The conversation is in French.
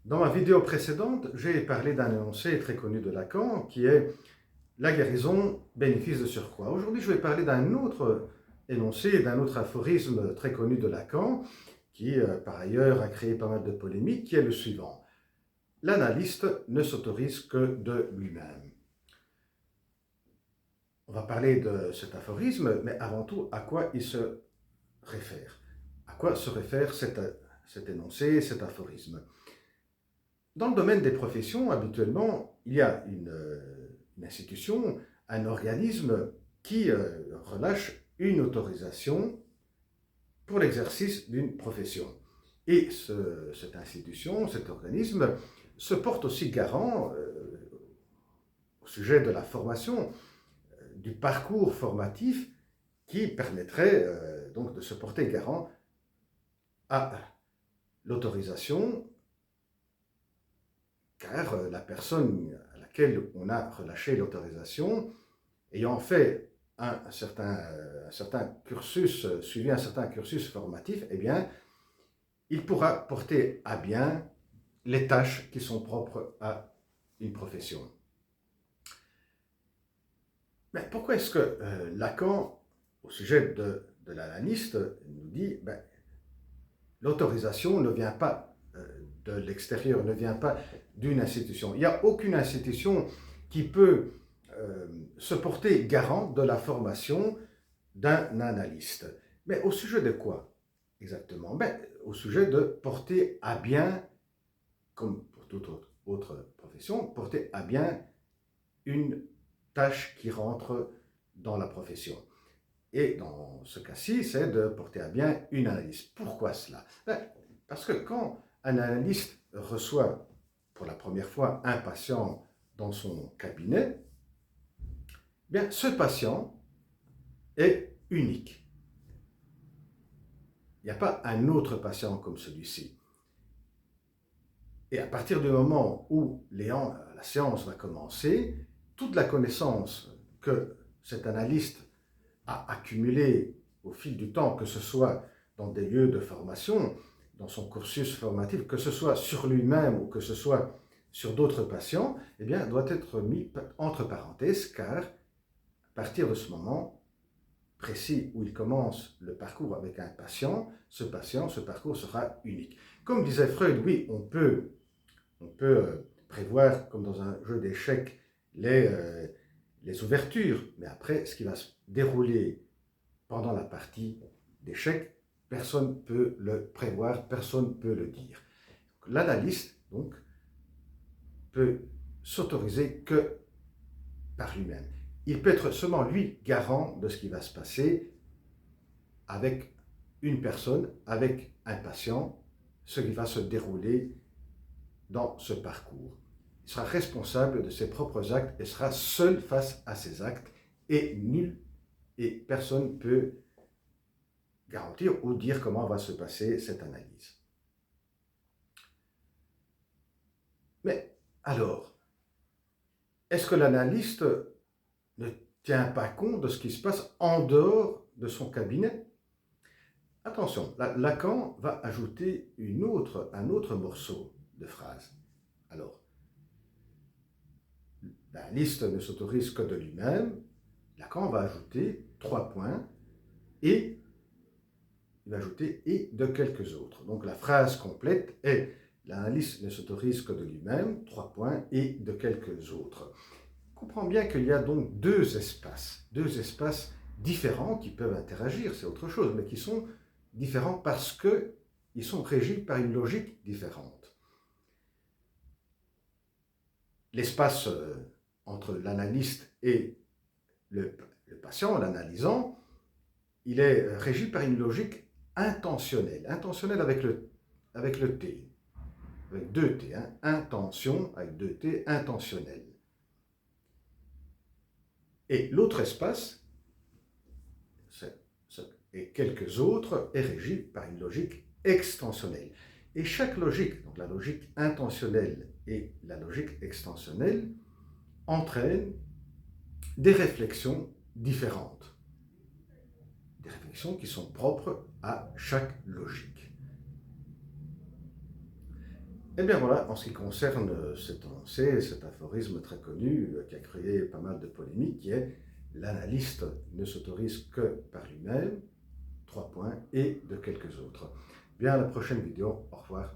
Dans ma vidéo précédente, j'ai parlé d'un énoncé très connu de Lacan qui est la guérison, bénéfice de surcroît. Aujourd'hui, je vais parler d'un autre énoncé, d'un autre aphorisme très connu de Lacan qui, par ailleurs, a créé pas mal de polémiques, qui est le suivant. L'analyste ne s'autorise que de lui-même. On va parler de cet aphorisme, mais avant tout, à quoi il se réfère? À quoi se réfère cet énoncé, cet aphorisme? Dans le domaine des professions, habituellement, il y a une institution, un organisme qui relâche une autorisation pour l'exercice d'une profession. Et cette institution, cet organisme, se porte aussi garant au sujet de la formation, du parcours formatif qui permettrait donc de se porter garant à l'autorisation, car la personne à laquelle on a relâché l'autorisation, ayant fait un certain cursus, suivi un certain cursus formatif, eh bien, il pourra porter à bien les tâches qui sont propres à une profession. Mais pourquoi est-ce que Lacan, au sujet de l'analyste, nous dit l'autorisation ne vient pas de l'extérieur, ne vient pas d'une institution. Il n'y a aucune institution qui peut se porter garant de la formation d'un analyste. Mais au sujet de quoi exactement? Au sujet de porter à bien, comme pour toute autre profession, porter à bien une tâche qui rentre dans la profession. Et dans ce cas-ci, c'est de porter à bien une analyse. Pourquoi cela? Parce que quand un analyste reçoit pour la première fois un patient dans son cabinet, bien, ce patient est unique. Il n'y a pas un autre patient comme celui-ci. Et à partir du moment où la séance va commencer, toute la connaissance que cet analyste a accumulée au fil du temps, que ce soit dans des lieux de formation, dans son cursus formatif, que ce soit sur lui-même ou que ce soit sur d'autres patients, eh bien, doit être mis entre parenthèses, car à partir de ce moment précis où il commence le parcours avec un patient, ce parcours sera unique. Comme disait Freud, oui, on peut prévoir, comme dans un jeu d'échecs, les ouvertures, mais après, ce qui va se dérouler pendant la partie d'échecs, personne ne peut le prévoir, personne ne peut le dire. L'analyste, donc, peut s'autoriser que par lui-même. Il peut être seulement lui garant de ce qui va se passer avec une personne, avec un patient, ce qui va se dérouler dans ce parcours. Il sera responsable de ses propres actes et sera seul face à ses actes et nul et personne ne peut garantir ou dire comment va se passer cette analyse. Mais alors, est-ce que l'analyste ne tient pas compte de ce qui se passe en dehors de son cabinet? Attention, Lacan va ajouter un autre morceau de phrase. Alors, l'analyste ne s'autorise que de lui-même. Lacan va ajouter 3 points et il va ajouter et de quelques autres. Donc la phrase complète est l'analyste ne s'autorise que de lui-même, 3 points et de quelques autres. On comprend bien qu'il y a donc deux espaces différents qui peuvent interagir, c'est autre chose, mais qui sont différents parce qu'ils sont régis par une logique différente. L'espace entre l'analyste et le patient, l'analysant, il est régi par une logique intentionnelle avec le T, avec deux T, hein, intention avec deux T, intentionnel. Et l'autre espace, et quelques autres, est régi par une logique extensionnelle. Et chaque logique, donc la logique intentionnelle et la logique extensionnelle, entraînent des réflexions différentes. Des réflexions qui sont propres à chaque logique. Eh bien voilà, en ce qui concerne cette pensée, cet aphorisme très connu qui a créé pas mal de polémiques, qui est l'analyste ne s'autorise que par lui-même, 3 points, et de quelques autres. Bien, à la prochaine vidéo, au revoir.